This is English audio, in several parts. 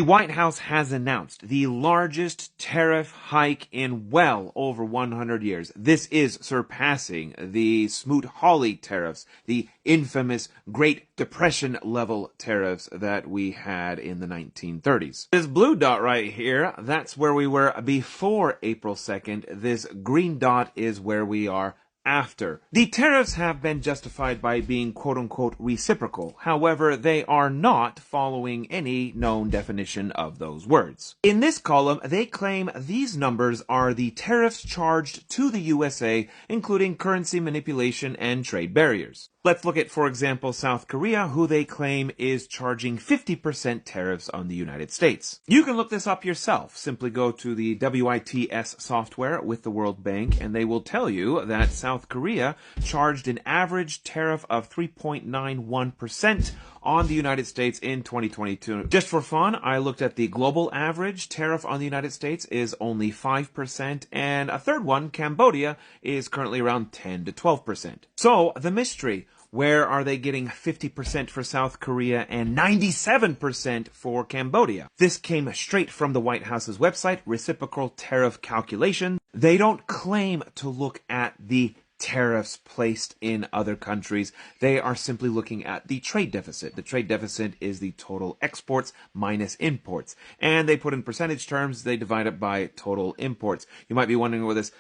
The White House has announced the largest tariff hike in well over 100 years. This is surpassing the Smoot-Hawley tariffs, the infamous Great Depression level tariffs that we had in the 1930s. This blue dot right here, that's where we were before April 2nd. This green dot is where we are after. The tariffs have been justified by being quote-unquote reciprocal. However, they are not following any known definition of those words. In this column, they claim these numbers are the tariffs charged to the USA, including currency manipulation and trade barriers. Let's look at, for example, South Korea, who they claim is charging 50% tariffs on the United States. You can look this up yourself. Simply go to the WITS software with the World Bank, and they will tell you that South Korea charged an average tariff of 3.91% on the United States in 2022. Just for fun, I looked at the global average tariff on the United States is only 5%, and a third one, Cambodia, is currently around 10 to 12%. So, the mystery. Where are they getting 50% for South Korea and 97% for Cambodia? This came straight from the White House's website, Reciprocal Tariff Calculation. They don't claim to look at the tariffs placed in other countries. They are simply looking at the trade deficit. The trade deficit is the total exports minus imports. And they put in percentage terms, they divide it by total imports. You might be wondering where this,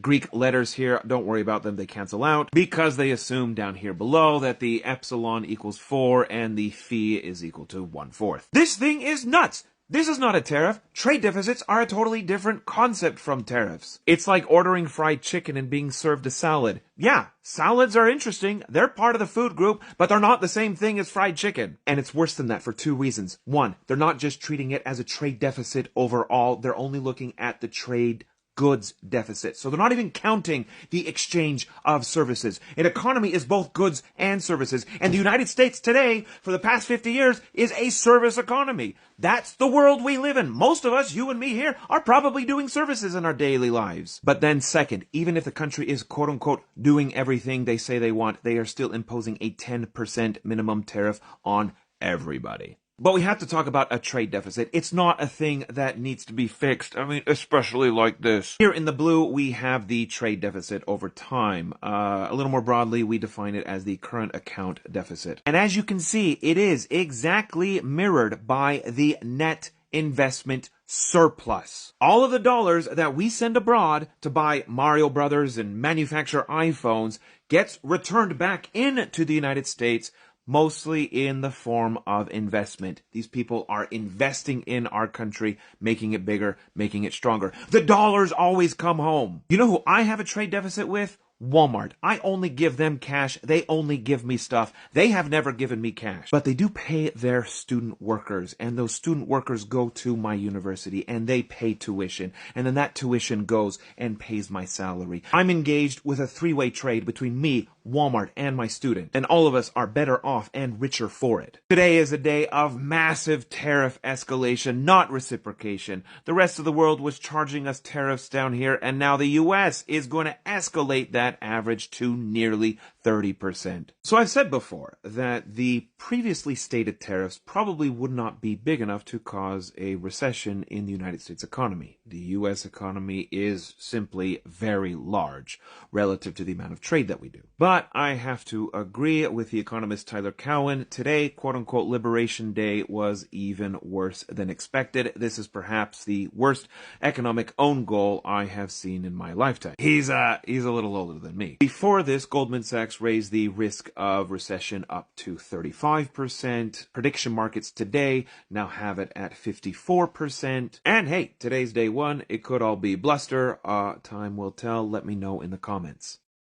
Greek letters here, don't worry about them, they cancel out, because they assume down here below that the epsilon equals 4 and the phi is equal to 1/4. This thing is nuts! This is not a tariff. Trade deficits are a totally different concept from tariffs. It's like ordering fried chicken and being served a salad. Yeah, salads are interesting. They're part of the food group, but they're not the same thing as fried chicken. And it's worse than that for two reasons. One, they're not just treating it as a trade deficit overall. They're only looking at the trade goods deficit. So they're not even counting the exchange of services. An economy is both goods and services. And the United States today, for the past 50 years, is a service economy. That's the world we live in. Most of us, you and me here, are probably doing services in our daily lives. But then second, even if the country is quote-unquote doing everything they say they want, they are still imposing a 10% minimum tariff on everybody. But we have to talk about a trade deficit. It's not a thing that needs to be fixed. I mean, especially like this. Here in the blue, we have the trade deficit over time. A little more broadly, we define it as the current account deficit. And as you can see, it is exactly mirrored by the net investment surplus. All of the dollars that we send abroad to buy Mario Brothers and manufacture iPhones gets returned back into the United States, mostly in the form of investment. These people are investing in our country, making it bigger, making it stronger. The dollars always come home. You know who I have a trade deficit with? Walmart. I only give them cash. They only give me stuff. They have never given me cash. But they do pay their student workers, and those student workers go to my university, and they pay tuition, and then that tuition goes and pays my salary. I'm engaged with a three-way trade between me, Walmart, and my student, and all of us are better off and richer for it. Today is a day of massive tariff escalation, not reciprocation. The rest of the world was charging us tariffs down here, and now the US is going to escalate that average to nearly 30%. So I've said before that the previously stated tariffs probably would not be big enough to cause a recession in the United States economy. The US economy is simply very large relative to the amount of trade that we do. But I have to agree with the economist Tyler Cowen. Today, quote-unquote, Liberation Day was even worse than expected. This is perhaps the worst economic own goal I have seen in my lifetime. He's a little older than me. Before this, Goldman Sachs raised the risk of recession up to 35%. Prediction markets today now have it at 54%. And hey, today's day one. It could all be bluster. Time will tell. Let me know in the comments.